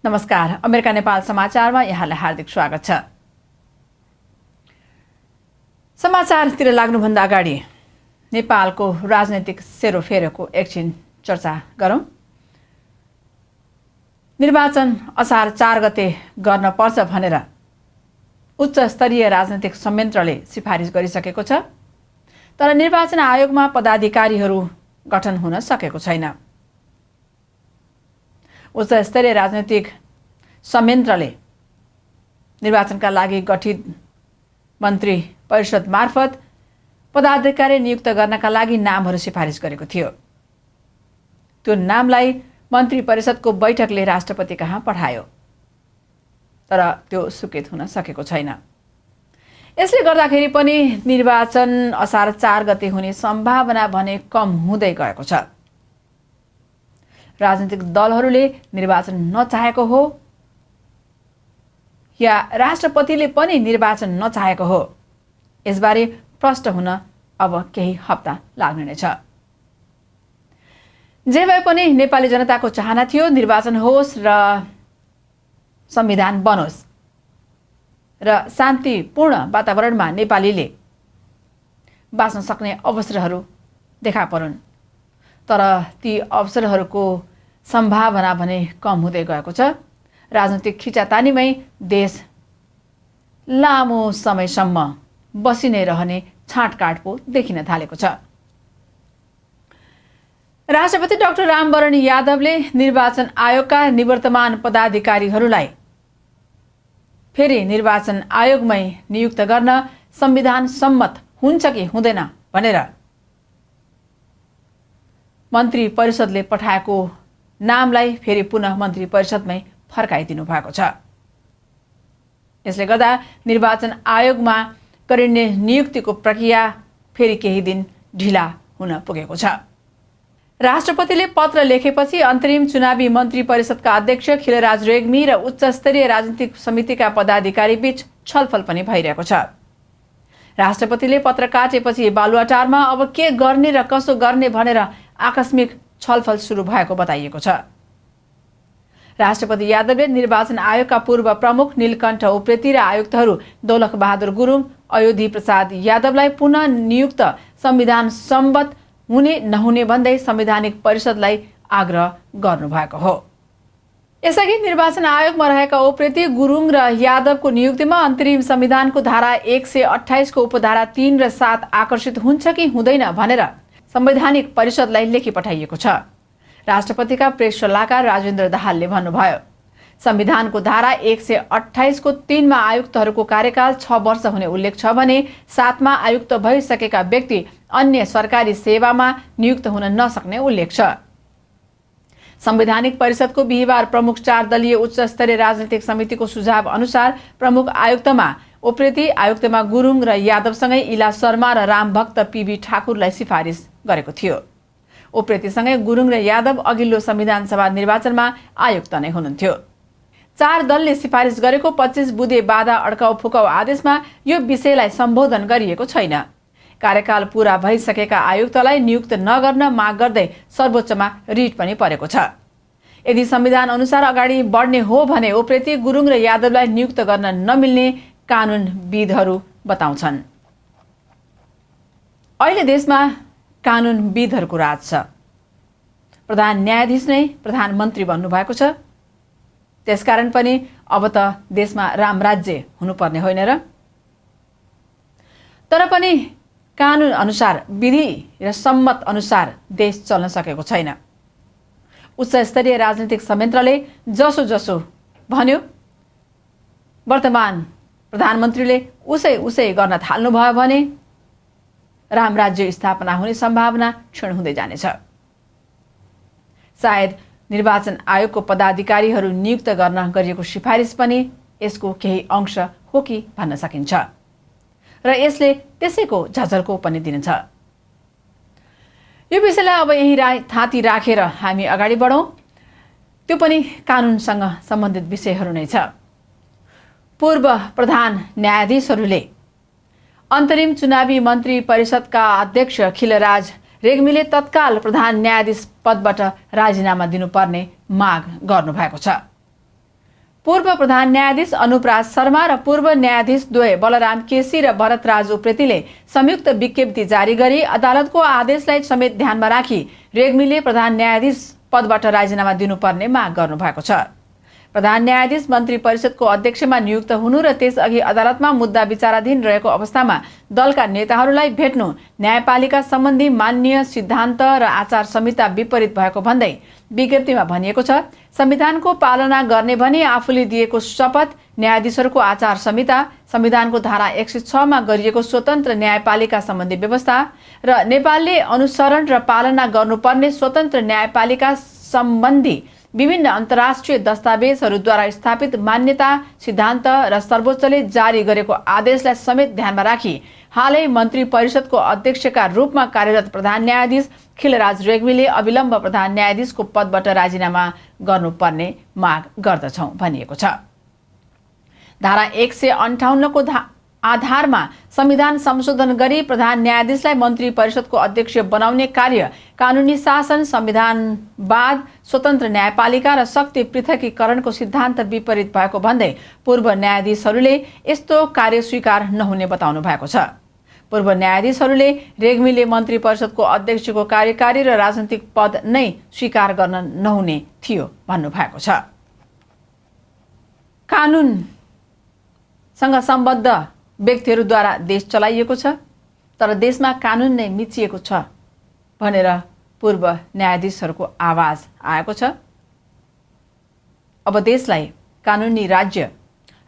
नमस्कार, अमेरिका नेपाल समाचारमा यहाँलाई हार्दिक स्वागत छ। समाचारतिर लाग्नुभन्दा अगाडि नेपालको राजनैतिक सेरोफेरोको एकछिन चर्चा गरौं। निर्वाचन असार 4 गते गर्न पर्छ भनेर उच्च स्तरीय राजनैतिक संयन्त्रले सिफारिस गरिसकेको छ, तर निर्वाचन आयोगमा पदाधिकारीहरू गठन हुन सकेको छैन। उच्च स्तरीय राजनैतिक संयन्त्रले निर्वाचनका लागि गठित मन्त्री परिषद मार्फत पदाधिकारी नियुक्त गर्नका लागि नामहरू सिफारिस गरेको थियो। त्यो नामलाई मन्त्री परिषदको बैठकले राष्ट्रपति कहाँ पठायो, तर त्यो स्वीकृत हुन सकेको छैन। यसले गर्दाखेरि पनि निर्वाचन असार 4 गते हुने सम्भावना भने कम हुँदै गएको छ। राजनीतिक दलहरूले निर्वाचन नचाहेको हो या राष्ट्रपतिले पनि निर्वाचन नचाहेको हो, यसबारे प्रष्ट हुन अब केही हप्ता लाग्ने नै छ। जे भए पनि नेपाली जनताको चाहना थियो निर्वाचन होस् र संविधान बनोस् र शान्तिपूर्ण वातावरणमा नेपालीले बाँच्न सक्ने अवसरहरू देखा परुन्, तर ती अवसरहरूको सम्भावना भने कम हुँदै गएको छ। राजनीतिक खिचातानीमै देश लामो समयसम्म बसि नै रहने छाँटकाँट पो देखिन थालेको छ। राष्ट्रपति डाक्टर रामवरण यादवले निर्वाचन आयोगका निवर्तमान पदाधिकारीहरूलाई फेरि निर्वाचन आयोगमै नियुक्त गर्न संविधान सम्मत हुन्छ कि हुँदैन भनेर मन्त्री परिषदले पठाएको नामलाई फेरि पुनः मन्त्री परिषदमै फर्काइदिनु भएको छ। यसले गर्दा निर्वाचन आयोगमा गरिने नियुक्तिको प्रक्रिया फेरि केही दिन ढिला हुन पुगेको छ। राष्ट्रपतिले पत्र लेखेपछि अन्तरिम चुनावी मन्त्री परिषदका अध्यक्ष खिलराज रेग्मी र उच्च स्तरीय राजनीतिक समितिका पदाधिकारी बीच छलफल पनि भइरहेको छ। राष्ट्रपतिले पत्र काटेपछि बालुवाटारमा अब के गर्ने र कसो गर्ने भनेर आकस्मिक छलफल सुरु भएको बताइएको छ। राष्ट्रपति यादवले निर्वाचन आयोगका पूर्व प्रमुख नीलकण्ठ उप्रेती र आयुक्तहरू दौलख बहादुर गुरुङ, अयोधी प्रसाद यादवलाई पुनः नियुक्त संविधान सम्मत हुने नहुने भन्दै संवैधानिक परिषदलाई आग्रह गर्नुभएको हो। यसअघि निर्वाचन आयोगमा रहेका उप्रेती, गुरुङ र यादवको नियुक्तिमा अन्तरिम संविधानको धारा 128 को उपधारा 3 र 7 आकर्षित हुन्छ कि हुँदैन भनेर संवैधानिक परिषदलाई लेखी पठाइएको छ। राष्ट्रपतिका प्रेस सल्लाहकार राजेन्द्र दाहालले भन्नुभयो, संविधानको धारा 128 को 3 मा आयुक्तहरूको कार्यकाल 6 वर्ष हुने उल्लेख छ भने 7 मा आयुक्त भइसकेका व्यक्ति अन्य सरकारी सेवामा नियुक्त हुन नसक्ने उल्लेख छ। संवैधानिक परिषदको बिहिबार प्रमुख 4 दलीय उच्च स्तरीय राजनीतिक समितिको सुझाव अनुसार प्रमुख आयुक्तमा उप्रेती, आयुक्तमा गुरुङ र यादवसँगै इला शर्मा र रामभक्त पीबी ठाकुरलाई सिफारिस गरेको थियो। उप्रेतीसँगै गुरुङ र यादव अघिल्लो संविधान सभा निर्वाचनमा आयुक्त नै हुनुहुन्थ्यो। 4 दलले सिफारिस गरेको 25 बुँदे बाधा अड्काउ फुकाउ आदेशमा यो विषयलाई सम्बोधन गरिएको छैन। कार्यकाल पूरा भइसकेका आयुक्तलाई नियुक्त नगर्न माग गर्दै सर्वोच्चमा रिट पनि परेको छ। यदि संविधान अनुसार अगाडि बढ्ने हो भने उप्रेती, गुरुङ र यादवलाई नियुक्त गर्न नमिल्ने कानुनविदहरू बताउँछन्। अहिले देशमा कानुनविदहरूको राज छ। प्रधान न्यायाधीश नै प्रधानमन्त्री बन्नुभएको छ। त्यसकारण पनि अब त देशमा रामराज्य हुनुपर्ने होइन र? तर पनि कानुन अनुसार, विधि र सम्मत अनुसार देश चल्न सकेको छैन। उच्च स्तरीय राजनीतिक संयन्त्रले जसो जसो भन्यो, वर्तमान प्रधानमन्त्रीले उसै गर्न थाल्नुभयो भने रामराज्य स्थापना हुने सम्भावना क्षीण हुँदै जानेछ। सायद निर्वाचन आयोगको पदाधिकारीहरू नियुक्त गर्न गरिएको सिफारिस पनि यसको केही अंश हो कि भन्न सकिन्छ र यसले त्यसैको झझल्को पनि दिन्छ। यो विषयलाई अब यही थाती राखेर हामी अगाडि बढौं। त्यो पनि कानुनसँग सम्बन्धित विषयहरू नै छ। पूर्व प्रधान न्यायाधीशहरूले अन्तरिम चुनावी मन्त्री परिषदका अध्यक्ष खिलराज रेग्मीले तत्काल प्रधान न्यायाधीश पदबाट राजीनामा दिनुपर्ने माग गर्नुभएको छ। पूर्व प्रधान न्यायाधीश अनुपराज शर्मा र पूर्व न्यायाधीश द्वय बलराम केसी र भरतराज उप्रेतीले संयुक्त विज्ञप्ति जारी गरी अदालतको आदेशलाई समेत ध्यानमा राखी रेग्मीले प्रधान न्यायाधीश पदबाट राजीनामा दिनुपर्ने माग गर्नुभएको छ। प्रधान न्यायाधीश मन्त्री परिषदको अध्यक्षमा नियुक्त हुनु र त्यसअघि अदालतमा मुद्दा विचाराधीन रहेको अवस्थामा दलका नेताहरूलाई भेट्नु न्यायपालिका सम्बन्धी मान्य सिद्धान्त र आचार संहिता विपरीत भएको भन्दै विज्ञप्तिमा भनिएको छ। संविधानको पालना गर्ने भनी आफूले दिएको शपथ, न्यायाधीशहरूको आचार संहिता, संविधानको धारा 106 मा गरिएको स्वतन्त्र न्यायपालिका सम्बन्धी व्यवस्था र नेपालले अनुसरण र पालना गर्नुपर्ने स्वतन्त्र न्यायपालिका सम्बन्धी विभिन्न अन्तर्राष्ट्रिय दस्तावेजहरूद्वारा स्थापित मान्यता सिद्धान्त र सर्वोच्चले जारी गरेको आदेशलाई समेत ध्यानमा राखी हालै मन्त्री परिषदको अध्यक्षका रूपमा कार्यरत प्रधान न्यायाधीश खिलराज रेग्मीले अविलम्ब प्रधान न्यायाधीशको पदबाट राजीनामा गर्नुपर्ने माग गर्दछौं भनिएको छ। धारा 158 को आधारमा संविधान संशोधन गरी प्रधान न्यायाधीशलाई मन्त्री परिषदको अध्यक्ष बनाउने कार्य कानूनी शासन, संविधानवाद, स्वतन्त्र न्यायपालिका र शक्ति पृथकीकरणको सिद्धान्त विपरीत भएको भन्दै पूर्व न्यायाधीशहरूले यस्तो कार्य स्वीकार नहुने बताउनु भएको छ। पूर्व न्यायाधीशहरूले रेग्मीले मन्त्री परिषदको अध्यक्षको कार्यकारी र राजनीतिक पद नै स्वीकार गर्न नहुने थियो भन्नु भएको छ। कानूनसँग सम्बद्ध व्यक्तिहरूद्वारा देश चलाइएको छ, तर देशमा कानून नै मिचिएको छ भनेर पूर्व न्यायाधीशहरूको आवाज आएको छ। अब देशलाई कानूनी राज्य,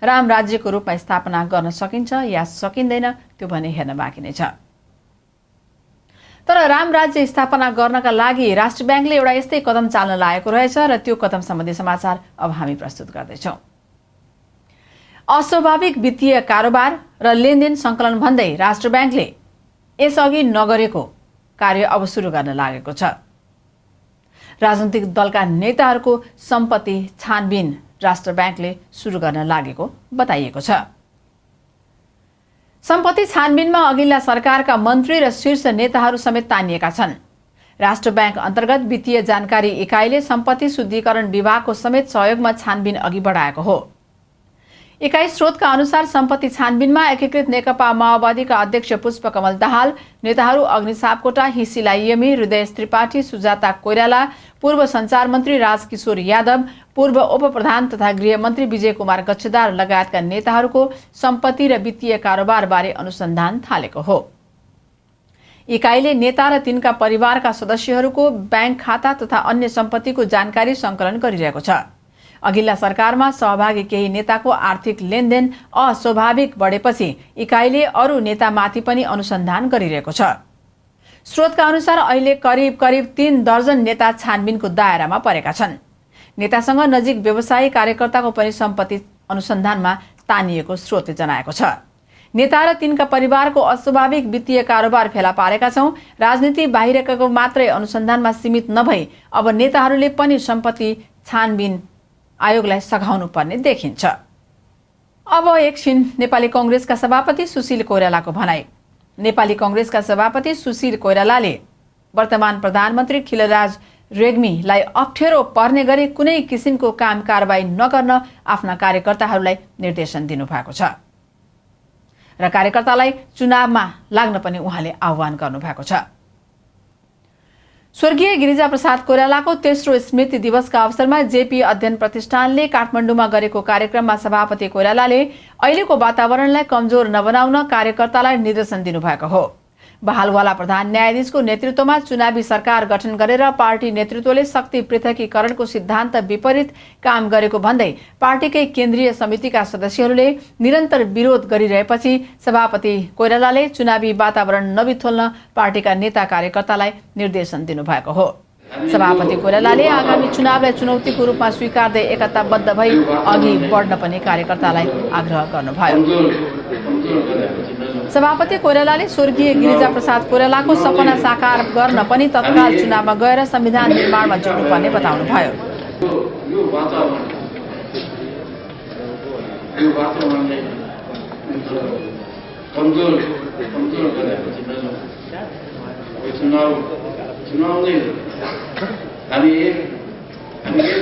राम राज्यको रूपमा स्थापना गर्न सकिन्छ या सकिँदैन त्यो भने हेर्न बाँकी नै छ। तर राम राज्य स्थापना गर्नका लागि राष्ट्र ब्याङ्कले एउटा यस्तै कदम चाल्न लागेको रहेछ र त्यो कदम सम्बन्धी समाचार अब हामी प्रस्तुत गर्दैछौँ। अस्वाभाविक वित्तीय कारोबार र लेनदेन संकलन भन्दै राष्ट्र ब्याङ्कले यसअघि नगरेको कार्य अब सुरु गर्न लागेको छ। राजनीतिक दलका नेताहरूको सम्पत्ति छानबिन राष्ट्र ब्याङ्कले सुरु गर्न लागेको बताइएको छ। सम्पत्ति छानबिनमा अघिल्ला सरकारका मन्त्री र शीर्ष नेताहरू समेत तानिएका छन्। राष्ट्र ब्याङ्क अन्तर्गत वित्तीय जानकारी इकाइले सम्पत्ति शुद्धिकरण विभागको समेत सहयोगमा छानबिन अघि बढाएको हो। इकाइ स्रोतका अनुसार सम्पत्ति छानबिनमा एकीकृत नेकपा माओवादीका अध्यक्ष पुष्पकमल दाहाल, नेताहरू अग्नि सापकोटा, हिसिला यमी, हृदय त्रिपाठी, सुजाता कोइराला, पूर्व सञ्चार मन्त्री राजकिशोर यादव, पूर्व उपप्रधान तथा गृहमन्त्री विजय कुमार गच्छेदार लगायतका नेताहरूको सम्पत्ति र वित्तीय कारोबारबारे अनुसन्धान थालेको हो। इकाइले नेता र तिनका परिवारका सदस्यहरूको ब्याङ्क खाता तथा अन्य सम्पत्तिको जानकारी सङ्कलन गरिरहेको छ। अघिल्ला सरकारमा सहभागी केही नेताको आर्थिक लेनदेन अस्वाभाविक बढेपछि इकाइले अरू नेतामाथि पनि अनुसन्धान गरिरहेको छ। स्रोतका अनुसार अहिले करिब 3 दर्जन नेता छानबिनको दायरामा परेका छन्। नेतासँग नजिक व्यवसायी कार्यकर्ताको पनि सम्पत्ति अनुसन्धानमा तानिएको स्रोतले जनाएको छ। नेता र तिनका परिवारको अस्वाभाविक वित्तीय कारोबार फेला पारेका छौं। राजनीति बाहिरको मात्रै अनुसन्धानमा सीमित नभई अब नेताहरूले पनि सम्पत्ति छानबिन आयोगलाई सघाउनु पर्ने देखिन्छ। अब एकछिन नेपाली कांग्रेसका सभापति सुशील कोइरालाको भनाई। नेपाली कांग्रेसका सभापति सुशील कोइरालाले वर्तमान प्रधानमन्त्री खिलराज रेग्मीलाई अप्ठ्यारो पर्ने गरी कुनै किसिमको काम कारबाही नगर्न आफ्ना कार्यकर्ताहरूलाई निर्देशन दिनुभएको छ र कार्यकर्तालाई चुनावमा लाग्न पनि उहाँले आह्वान गर्नुभएको छ। स्वर्गीय गिरिजाप्रसाद कोइरालाको तेस्रो स्मृति दिवसका अवसरमा जेपी अध्ययन प्रतिष्ठानले काठमाडौँमा गरेको कार्यक्रममा सभापति कोइरालाले अहिलेको वातावरणलाई कमजोर नबनाउन कार्यकर्तालाई निर्देशन दिनुभएको हो। बहालवाला प्रधान न्यायाधीशको नेतृत्वमा चुनावी सरकार गठन गरेर पार्टी नेतृत्वले शक्ति पृथकीकरणको सिद्धान्त विपरीत काम गरेको भन्दै पार्टीकै केन्द्रीय समितिका सदस्यहरूले निरन्तर विरोध गरिरहेपछि सभापति कोइरालाले चुनावी वातावरण नबिथोल्न पार्टीका नेता कार्यकर्तालाई निर्देशन दिनुभएको हो। सभापति कोइरालाले आगामी चुनावलाई चुनौतीको रूपमा स्वीकार्दै एकताबद्ध भई अघि बढ्न पनि कार्यकर्तालाई आग्रह गर्नुभयो। सभापति कोइरालाले स्वर्गीय गिरिजाप्रसाद कोइरालाको सपना साकार गर्न पनि तत्काल चुनावमा गएर संविधान निर्माणमा जुट्नुपर्ने बताउनुभयो। हामी एक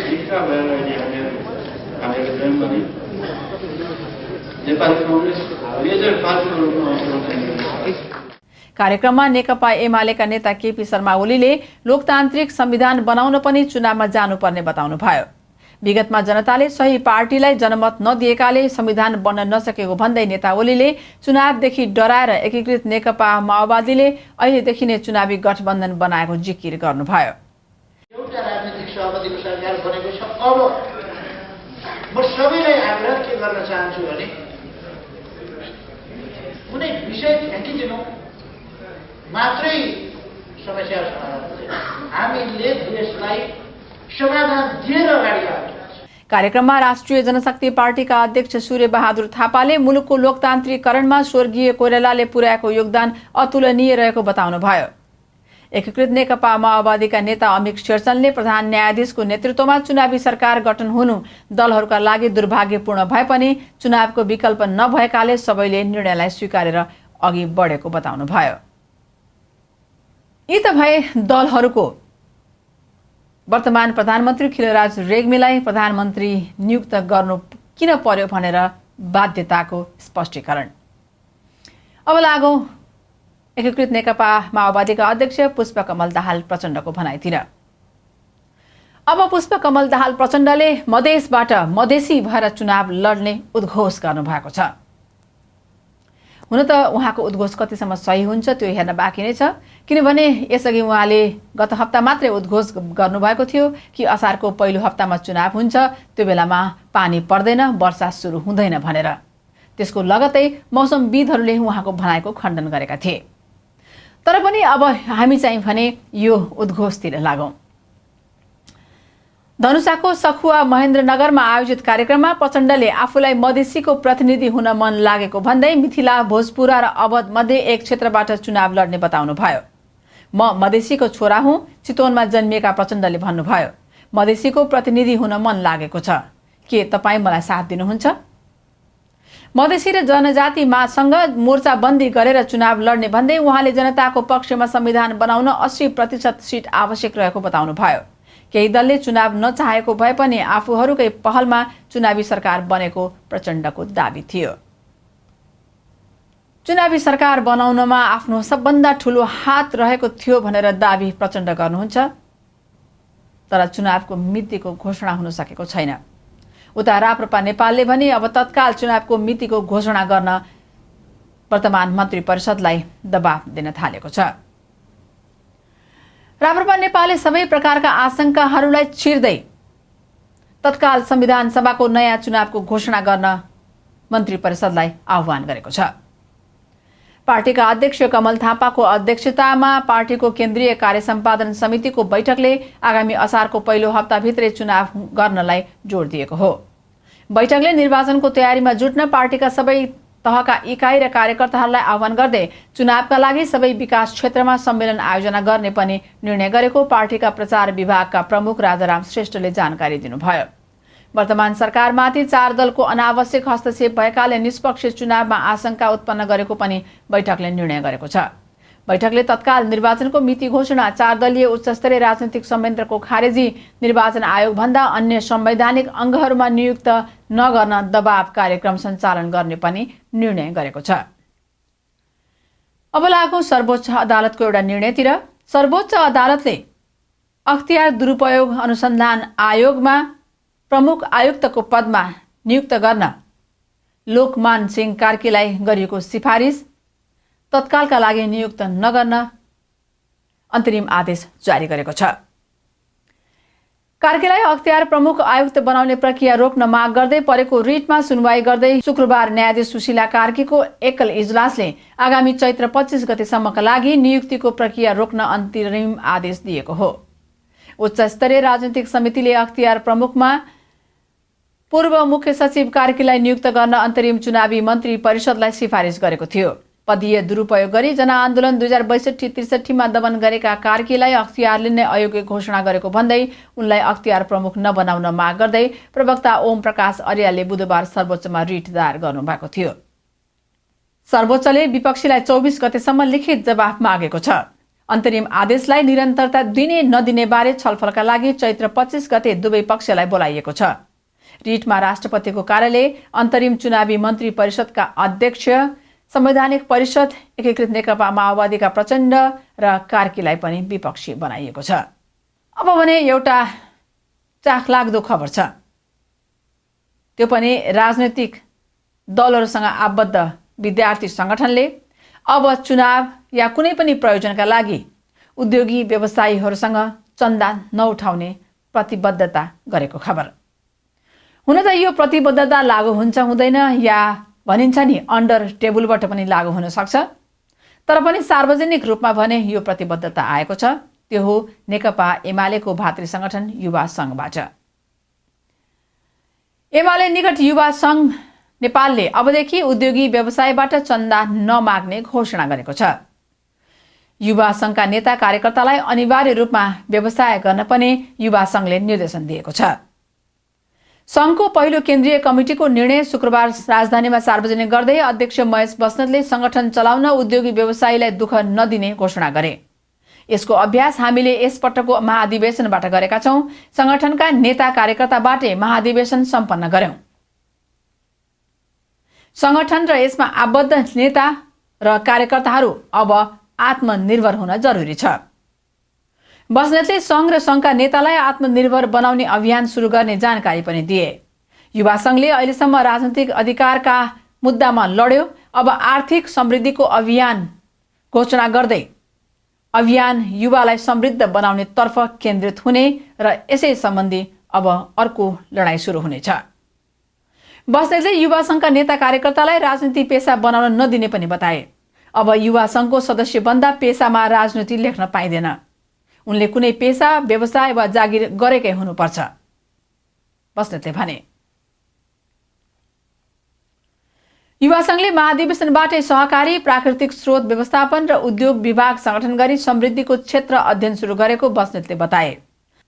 हिस्सा भएर कार्यक्रम पनि नेपाली कांग्रेस मेजर पार्टीको रूपमा कार्यक्रममा नेकपा एमालेका नेता केपी शर्मा ओलीले लोकतान्त्रिक संविधान बनाउन पनि चुनावमा जानुपर्ने बताउनुभयो। विगतमा जनताले सही पार्टीलाई जनमत नदिएकाले संविधान बन्न नसकेको भन्दै नेता ओलीले चुनावदेखि डराएर एकीकृत नेकपा माओवादीले अहिलेदेखि नै चुनावी गठबन्धन बनाएको जिकिर गर्नुभयो। एउटा राजनीतिक सहमतिको सरकार बनेको छ। अब म सबैलाई आग्रह के गर्न चाहन्छु भने कुनै विषय फ्याँकिदिनु मात्रै समस्या समाधान हुँदैन। हामीले देशलाई समाधान दिएर अगाडि बढ्नु। कार्यक्रममा राष्ट्रिय जनशक्ति पार्टीका अध्यक्ष सूर्य बहादुर थापाले मुलुकको लोकतान्त्रिकरणमा स्वर्गीय कोइरालाले पुर्याएको योगदान अतुलनीय रहेको बताउनुभयो। एकीकृत नेकपा माओवादीका नेता अमिक शेरचनले प्रधान न्यायाधीशको नेतृत्वमा चुनावी सरकार गठन हुनु दलहरूका लागि दुर्भाग्यपूर्ण भए पनि चुनावको विकल्प नभएकाले सबैले निर्णयलाई स्वीकारेर अघि बढेको बताउनुभयो। यी त भए दलहरूको वर्तमान प्रधानमन्त्री खिलराज रेग्मीलाई प्रधानमन्त्री नियुक्त गर्नु किन पर्यो भनेर बाध्यताको स्पष्टीकरण। अब लागौं एकीकृत नेकपा माओवादीका अध्यक्ष पुष्पकमल दाहाल प्रचण्डको भनाइतिर। अब पुष्पकमल दाहाल प्रचण्डले मधेसबाट मधेसी भएर चुनाव लड्ने उद्घोष गर्नुभएको छ। हुन त उहाँको उद्घोष कतिसम्म सही हुन्छ त्यो हेर्न बाँकी नै छ, किनभने यसअघि उहाँले गत हप्ता मात्रै उद्घोष गर्नुभएको थियो कि असारको पहिलो हप्तामा चुनाव हुन्छ, त्यो बेलामा पानी पर्दैन, वर्षा सुरु हुँदैन भनेर। त्यसको लगत्तै मौसमविदहरूले उहाँको भनाइको खण्डन गरेका थिए। तर पनि अब हामी चाहिँ भने यो उद्घोषतिर लागौं। धनुषाको सखुवा महेन्द्रनगरमा आयोजित कार्यक्रममा प्रचण्डले आफूलाई मधेसीको प्रतिनिधि हुन मन लागेको भन्दै मिथिला, भोजपुरा र अवध मध्ये एक क्षेत्रबाट चुनाव लड्ने बताउनुभयो। म मधेसीको छोरा हुँ, चितवनमा जन्मिएका प्रचण्डले भन्नुभयो। मधेसीको प्रतिनिधि हुन मन लागेको छ, के तपाईँ मलाई साथ दिनुहुन्छ? मधेसी र जनजाति सँग मोर्चाबन्दी गरेर चुनाव लड्ने भन्दै उहाँले जनताको पक्षमा संविधान बनाउन 80% सिट आवश्यक रहेको बताउनुभयो। केही दलले चुनाव नचाहेको भए पनि आफूहरूकै पहलमा चुनावी सरकार बनेको प्रचण्डको दाबी थियो। चुनावी सरकार बनाउनमा आफ्नो सबभन्दा ठूलो हात रहेको थियो भनेर दाबी प्रचण्ड गर्नुहुन्छ। तर चुनावको मितिको घोषणा हुन सकेको छैन। उता राप्रपा नेपालले भने अब तत्काल चुनावको मितिको घोषणा गर्न वर्तमान मन्त्री परिषदलाई दबाब दिन थालेको छ। राप्रपा नेपालले सबै प्रकारका आशंकाहरूलाई चिर्दै तत्काल संविधान सभाको नयाँ चुनावको घोषणा गर्न मन्त्री परिषदलाई आह्वान गरेको छ। पार्टीका अध्यक्ष कमल थापाको अध्यक्षतामा पार्टीको केन्द्रीय कार्य सम्पादन समितिको बैठकले आगामी असारको पहिलो हप्ताभित्रै चुनाव गर्नलाई जोड दिएको हो। बैठकले निर्वाचनको तयारीमा जुट्न पार्टीका सबै तहका इकाइ र कार्यकर्ताहरूलाई आह्वान गर्दै चुनावका लागि सबै विकास क्षेत्रमा सम्मेलन आयोजना गर्ने पनि निर्णय गरेको पार्टीका प्रचार विभागका प्रमुख राजाराम श्रेष्ठले जानकारी दिनुभयो। वर्तमान सरकारमाथि 4 दलको अनावश्यक हस्तक्षेप भएकाले निष्पक्ष चुनावमा आशंका उत्पन्न गरेको पनि बैठकले निर्णय गरेको छ। बैठकले तत्काल निर्वाचनको मिति घोषणा, 4 दलीय उच्चस्तरीय राजनीतिक संयन्त्रको खारेजी, निर्वाचन आयोग भन्दा अन्य संवैधानिक अङ्गहरूमा नियुक्त नगर्न दबाव कार्यक्रम सञ्चालन गर्ने पनि निर्णय गरेको छ। अब लागौं सर्वोच्च अदालतको एउटा निर्णयतिर। सर्वोच्च अदालतले अख्तियार दुरुपयोग अनुसन्धान आयोगमा प्रमुख आयुक्तको पदमा नियुक्त गर्न लोकमान सिंह कार्कीलाई गरिएको सिफारिस तत्कालका लागि नियुक्त नगर्न अन्तरिम आदेश जारी गरेको छ। कार्कीलाई अख्तियार प्रमुख आयुक्त बनाउने प्रक्रिया रोक्न माग गर्दै परेको रिटमा सुनवाई गर्दै शुक्रबार न्यायाधीश सुशीला कार्कीको एकल इजलासले आगामी चैत्र 25 गतेसम्मका लागि नियुक्तिको प्रक्रिया रोक्न अन्तरिम आदेश दिएको हो। उच्च स्तरीय राजनीतिक समितिले अख्तियार प्रमुखमा पूर्व मुख्य सचिव कार्कीलाई नियुक्त गर्न अन्तरिम चुनावी मन्त्री परिषदलाई सिफारिस गरेको थियो। पदीय दुरुपयोग गरी जनआन्दोलन 2062-63 मा दमन गरेका कार्कीलाई अख्तियारले नै अयोग्य घोषणा गरेको भन्दै उनलाई अख्तियार प्रमुख नबनाउन माग गर्दै प्रवक्ता ओम प्रकाश अर्यालले बुधबार सर्वोच्चमा रिट दायर गर्नुभएको थियो। सर्वोच्चले विपक्षीलाई 24 गतेसम्म लिखित जवाफ मागेको छ। अन्तरिम आदेशलाई निरन्तरता दिने नदिने बारे छलफलका लागि चैत्र 25 गते दुवै पक्षलाई बोलाइएको छ। ट्विटमा राष्ट्रपतिको कार्यालय, अन्तरिम चुनावी मन्त्री परिषदका अध्यक्ष, संवैधानिक परिषद, एकीकृत नेकपा माओवादीका प्रचण्ड र कार्कीलाई पनि विपक्षी बनाइएको छ। अब भने एउटा चाखलाग्दो खबर छ, त्यो पनि राजनैतिक दलहरूसँग आबद्ध विद्यार्थी संगठनले अब चुनाव या कुनै पनि प्रयोजनका लागि उद्योगी व्यवसायीहरूसँग चन्दा नउठाउने प्रतिबद्धता गरेको खबर। हुन त यो प्रतिबद्धता लागू हुन्छ हुँदैन या भनिन्छ नि अन्डर टेबलबाट पनि लागू हुन सक्छ, तर पनि सार्वजनिक रूपमा भने यो प्रतिबद्धता आएको छ। त्यो हो नेकपा एमालेको भातृ संगठन युवा संघबाट। एमाले निकट युवा संघ नेपालले अबदेखि उद्योगी व्यवसायबाट चन्दा नमाग्ने घोषणा गरेको छ। युवा संघका नेता कार्यकर्तालाई अनिवार्य रूपमा व्यवसाय गर्न पनि युवा संघले निर्देशन दिएको छ। संघको पहिलो केन्द्रीय कमिटिको निर्णय शुक्रबार राजधानीमा सार्वजनिक गर्दै अध्यक्ष महेश बस्नेतले संगठन चलाउन उद्योगी व्यवसायीलाई दुःख नदिने घोषणा गरे। यसको अभ्यास हामीले यसपटकको महाधिवेशनबाट गरेका छौं। संगठनका नेता कार्यकर्ताबाटै महाधिवेशन सम्पन्न गर्यौं। संगठन र यसमा आबद्ध नेता र कार्यकर्ताहरू अब आत्मनिर्भर हुन जरुरी छ। बस्नेतले संघ र संघका नेतालाई आत्मनिर्भर बनाउने अभियान सुरु गर्ने जानकारी पनि दिए। युवा संघले अहिलेसम्म राजनीतिक अधिकारका मुद्दामा लड्यो। अब आर्थिक समृद्धिको अभियान घोषणा गर्दै अभियान युवालाई समृद्ध बनाउने तर्फ केन्द्रित हुने र यसै सम्बन्धी अब अर्को लडाईँ सुरु हुनेछ। बस्नेतले युवा संघका नेता कार्यकर्तालाई राजनीति पेशा बनाउन नदिने पनि बताए। अब युवा संघको सदस्य बन्दा पेशामा राजनीति लेख्न पाइँदैन। उनले कुनै पेशा, व्यवसाय वा जागिर गरेकै हुनुपर्छ, बस्नेतले भने। युवा संघले महाधिवेशनबाटै सहकारी, प्राकृतिक स्रोत व्यवस्थापन र उद्योग विभाग संगठन गरी समृद्धिको क्षेत्र अध्ययन सुरु गरेको बस्नेतले बताए।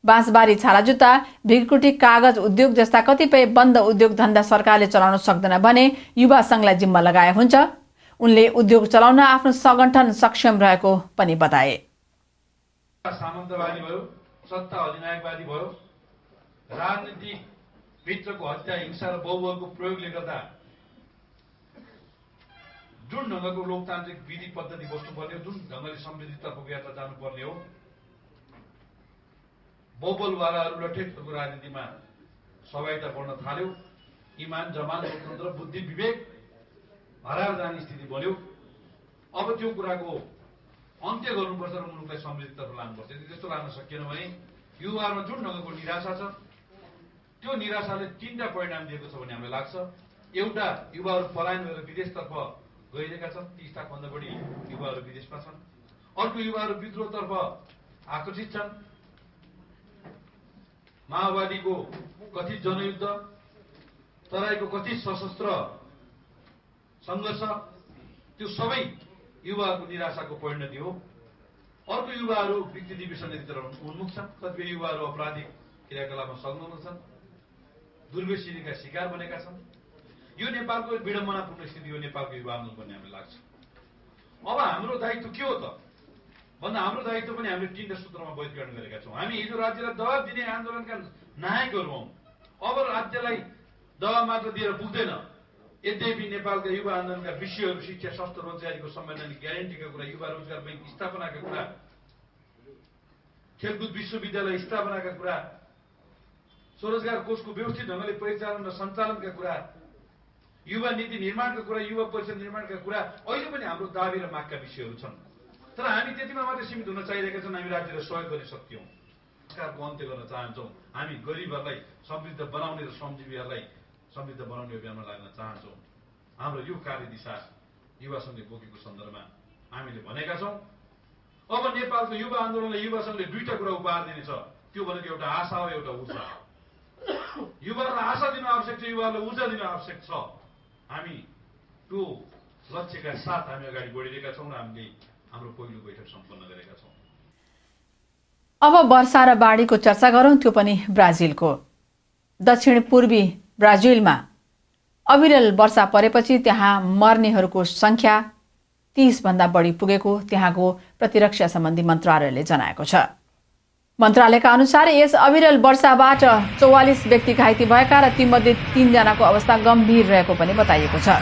बाँसबारी, छालाजुत्ता, भिरकुटी, कागज उद्योग जस्ता कतिपय बन्द उद्योग धन्दा सरकारले चलाउन सक्दैन भने युवा संघलाई जिम्मा लगाए हुन्छ। उनले उद्योग चलाउन आफ्नो संगठन सक्षम रहेको पनि बताए। सामन्तवादी भयो, सत्ता अधिनायकवादी भयो, राजनीतिक भित्रको हत्या, हिंसा र बहुबलको प्रयोगले गर्दा जुन ढङ्गको लोकतान्त्रिक विधि पद्धति बस्नुपर्ने हो, जुन ढङ्गले समृद्धितर्फको यात्रा जानुपर्ने हो, बहुबलवालाहरूलाई ठेकको राजनीतिमा सहभागिता बढ्न थाल्यो। इमान, जमान, लोकतन्त्र, बुद्धि, विवेक हराएर जाने स्थिति बन्यो। अब त्यो कुराको अन्त्य गर्नुपर्छ र मुलुकलाई समृद्धितर्फ लानुपर्छ। यदि त्यस्तो लान सकिएन भने युवाहरूमा जुन ढङ्गको निराशा छ, त्यो निराशाले तीनटा परिणाम दिएको छ भन्ने हामीलाई लाग्छ। एउटा, युवाहरू पलायन गरेर विदेशतर्फ गइरहेका छन्, 30 लाखभन्दा बढी युवाहरू विदेशमा छन्। अर्को, युवाहरू विद्रोहतर्फ आकर्षित छन्। माओवादीको कथित जनयुद्ध, तराईको कथित सशस्त्र सङ्घर्ष, त्यो सबै युवाहरूको निराशाको परिणति हो। अर्को, युवाहरू विकृति विसङ्गतितिर उन्मुख छन्। कतिपय युवाहरू आपराधिक क्रियाकलापमा संलग्न छन्, दुर्व्यसनीका शिकार बनेका छन्। यो नेपालको विडम्बनापूर्ण स्थिति हो, नेपालको युवा आन्दोलन भन्ने हामीलाई लाग्छ। अब हाम्रो दायित्व के हो त भन्दा हाम्रो दायित्व पनि हामीले 3 सूत्रमा वर्गीकरण गरेका छौँ। हामी हिजो राज्यलाई दबाब दिने आन्दोलनका नायकहरू हौँ। अब राज्यलाई दबाब मात्र दिएर पुग्दैन। यद्यपि नेपालका युवा आन्दोलनका विषयहरू शिक्षा, स्वास्थ्य, रोजगारीको संवैधानिक ग्यारेन्टीका कुरा, युवा रोजगार बैंक स्थापनाका कुरा, खेलकुद विश्वविद्यालय स्थापनाका कुरा, स्वरोजगार कोषको व्यवस्थित ढङ्गले परिचालन र सञ्चालनका कुरा, युवा नीति निर्माणका कुरा, युवा परिषद निर्माणका कुरा अहिले पनि हाम्रो दाबी र मागका विषयहरू छन्। तर हामी त्यतिमा मात्रै सीमित हुन चाहिरहेका छन्। हामी राज्यलाई सहयोग गर्न सक्यौँ। सरकारको अन्त्य गर्न चाहन्छौँ। हामी गरिबहरूलाई समृद्ध बनाउने र श्रमजीवीहरूलाई समृद्ध बनाउने अभियानमा लाग्न चाहन्छौँ। हाम्रो यो कार्यदिशा युवा संघले बोकेको सन्दर्भमा हामीले भनेका छौँ। अब नेपालको युवा आन्दोलनलाई युवा संघले 2टा कुरा उपहार दिनेछ। त्यो भनेको एउटा आशा हो, एउटा ऊर्जा। युवाहरूलाई आशा दिन आवश्यक छ, युवाहरूलाई ऊर्जा दिन आवश्यक छ। हामी त्यो लक्ष्यका साथ हामी अगाडि बढिरहेका छौँ र हामीले हाम्रो पहिलो बैठक सम्पन्न गरेका छौँ। अब वर्षा र बाढीको चर्चा गरौँ, त्यो पनि ब्राजिलको। दक्षिण पूर्वी ब्राजिलमा अविरल वर्षा परेपछि त्यहाँ मर्नेहरूको संख्या 30 भन्दा बढी पुगेको त्यहाँको प्रतिरक्षा सम्बन्धी मन्त्रालयले जनाएको छ। मन्त्रालयका अनुसार यस अविरल वर्षाबाट 44 व्यक्ति घाइते भएका र तीमध्ये 3 जनाको अवस्था गम्भीर रहेको पनि बताइएको छ।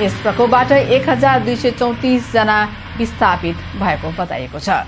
यस प्रकोपबाट 1234 जना विस्थापित भएको बताइएको छ।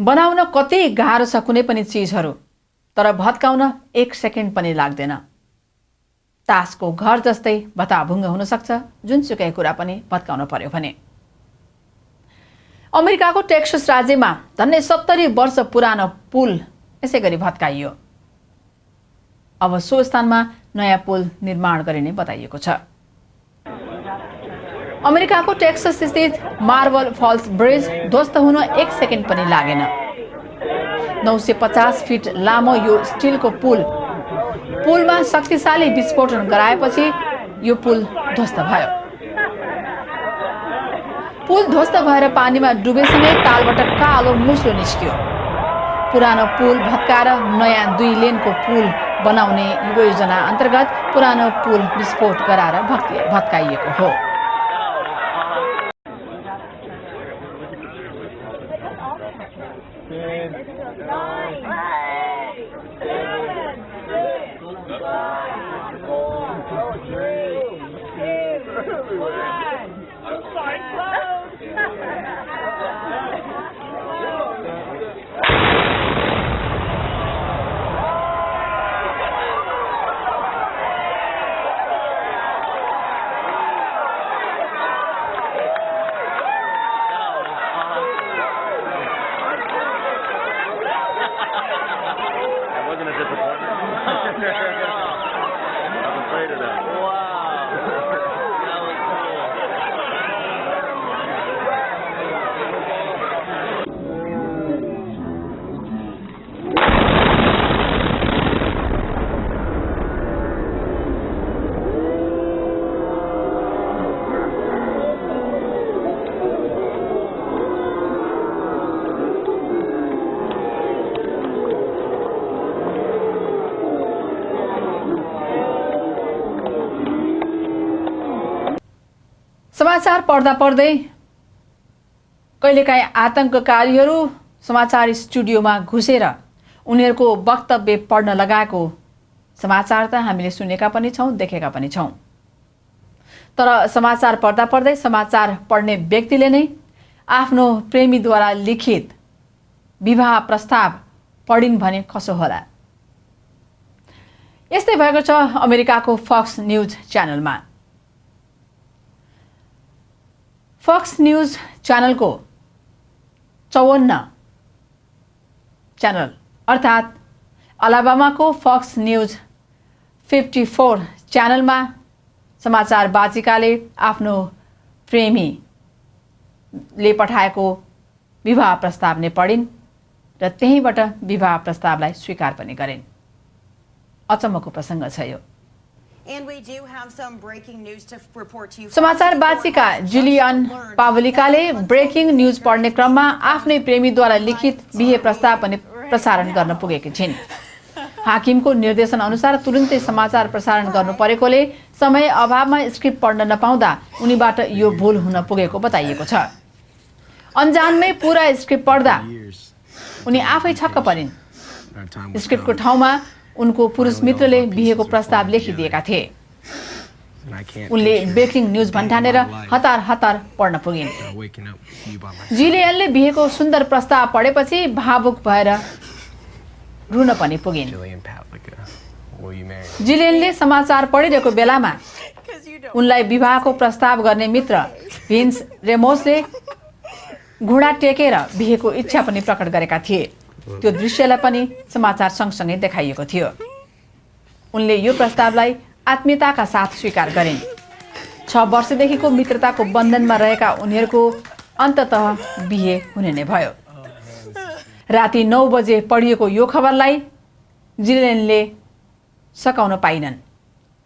बनाउन कति गाह्रो छ कुनै पनि चीजहरू, तर भत्काउन 1 सेकेन्ड पनि लाग्दैन। तासको घर जस्तै भताभुङ्ग हुन सक्छ जुनसुकै कुरा पनि भत्काउन पर्यो भने। अमेरिकाको टेक्सस राज्यमा झन्डै 70 वर्ष पुरानो पुल यसै गरी भत्काइयो। अब सो स्थानमा नयाँ पुल निर्माण गरिने बताइएको छ। अमेरिकाको टेक्सस स्थित मार्बल फल्स ब्रिज ध्वस्त हुन 1 सेकेन्ड पनि लागेन। 950 फिट लामो यो स्टिलको पुलमा शक्तिशाली विस्फोटन गराएपछि यो पुल ध्वस्त भयो। पुल ध्वस्त भएर पानीमा डुबेसँगै तालबाट कालो मुस्लो निस्कियो। पुरानो पुल भत्काएर नयाँ 2 लेनको पुल बनाउने योजना अन्तर्गत पुरानो पुल विस्फोट गराएर भत्काइएको हो। समाचार पढ्दा पढ्दै कहिलेकाहीँ आतंककारीहरू समाचार स्टुडियोमा घुसेर उनीहरूको वक्तव्य पढ्न लगाएको समाचार त हामीले सुनेका पनि छौं, देखेका पनि छौं। तर समाचार पढ्दा पढ्दै समाचार पढ्ने व्यक्तिले नै आफ्नो प्रेमीद्वारा लिखित विवाह प्रस्ताव पढिन् भने कसो होला। यस्तै भएको छ अमेरिकाको फक्स न्यूज च्यानलमा। फक्स न्यूज च्यानलको 54 च्यानल अर्थात् अलाबामाको फक्स न्यूज 54 च्यानलमा समाचार वाचिकाले आफ्नो प्रेमीले पठाएको विवाह प्रस्ताव नै पढिन् र त्यहीबाट विवाह प्रस्तावलाई स्वीकार पनि गरिन्। अचम्मको प्रसङ्ग छ यो। समाचार वाचिका जुलियन पावलिकाले ब्रेकिङ न्यूज पढ्ने क्रममा आफ्नै प्रेमीद्वारा लिखित बिहे प्रस्ताव पनि प्रसारण गर्न पुगेकी छिन्। हाकिमको निर्देशन अनुसार तुरुन्तै समाचार प्रसारण गर्नु परेकोले समय अभावमा स्क्रिप्ट पढ्न नपाउँदा उनीबाट यो भूल हुन पुगेको बताइएको छ। अन्जानमै पूरा स्क्रिप्ट पढ्दा उनी आफै छक्क परिन्। स्क्रिप्टको ठाउँमा उनको पुरुष मित्रले बिहेको प्रस्ताव लेखिदिएका थिए। उनले ब्रेकिङ न्यूज भन्ठानेर हतार हतार पढ्न पुगिन्। जिलियनले बिहेको सुन्दर प्रस्ताव पढेपछि भावुक भएर रुन पनि पुगिन्। Will you marry me? जिलियनले समाचार पढिरहेको बेलामा उनलाई विवाहको प्रस्ताव गर्ने मित्र भिन्स रेमोसले घुँडा टेकेर बिहेको इच्छा पनि प्रकट गरेका थिए। त्यो दृश्यलाई पनि समाचार सँगसँगै देखाइएको थियो। उनले यो प्रस्तावलाई आत्मीयताका साथ स्वीकार गरिन्। 6 वर्षदेखिको मित्रताको बन्धनमा रहेका उनीहरूको अन्ततः बिहे हुने नै भयो। राति 9 बजे पढिएको यो खबरलाई जिलियनले सकाउन पाइनन्।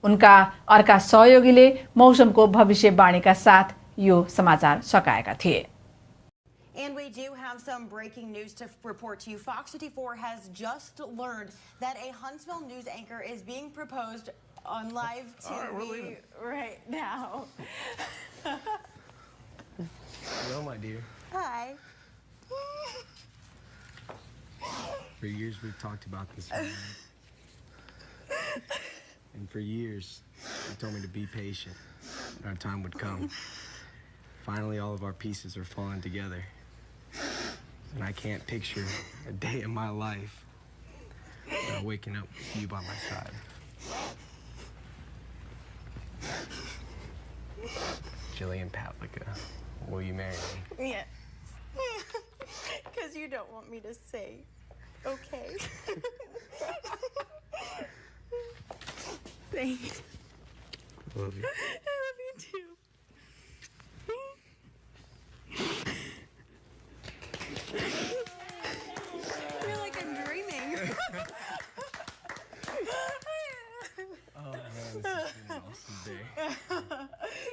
उनका अर्का सहयोगीले मौसमको भविष्यवाणीका साथ यो समाचार सकाएका थिए। And we do have some breaking news to report to you. Fox 54 has just learned that a Huntsville news anchor is being proposed on live TV right now. Hello, my dear. Hi. For years we've talked about this. And for years, you told me to be patient. Our time would come. Finally, all of our pieces are falling together. And I can't picture a day in my life without waking up with you by my side. Jillian Pavlica, will you marry me? Yes. Because you don't want me to say, okay. Thank you. Love you. I love you too. I feel like I'm dreaming. Oh man, this has been an awesome day.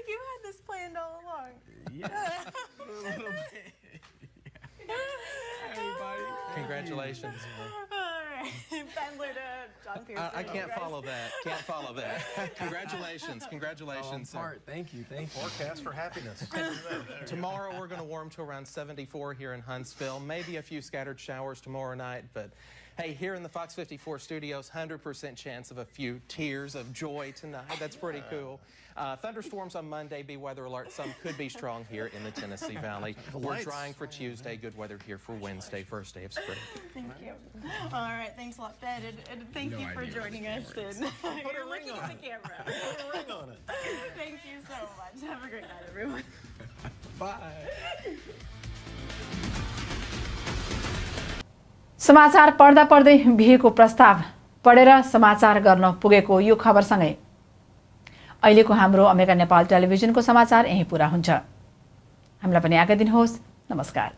You had this planned all along. Yeah, a little bit. Everybody, Congratulations. All right. Pendler to John Pearson. I can't follow that. Can't follow that. Congratulations. Congratulations. sir. Thank you. Forecast for happiness. Tomorrow we're going to warm to around 74 here in Huntsville. Maybe a few scattered showers tomorrow night, but hey, here in the Fox 54 studios, 100% chance of a few tears of joy tonight. That's pretty cool. Thunderstorms on Monday, be weather alert. Some could be strong here in the Tennessee Valley. We're trying for Tuesday. Good weather here for Wednesday, first day of spring. Thank you. All right. Thanks a lot, Ben. And thank you for joining us. And you're looking at the camera. Put a ring on it. Thank you so much. Have a great night, everyone. Bye. समाचार पढ्दा पढ्दै बिहेको प्रस्ताव पढेर समाचार गर्न पुगेको यो खबरसँगै अहिलेको हाम्रो अमेरिका नेपाल टेलिभिजनको समाचार यही पूरा हुन्छ। हामीलाई पनि आज्ञा दिनुहोस्। नमस्कार।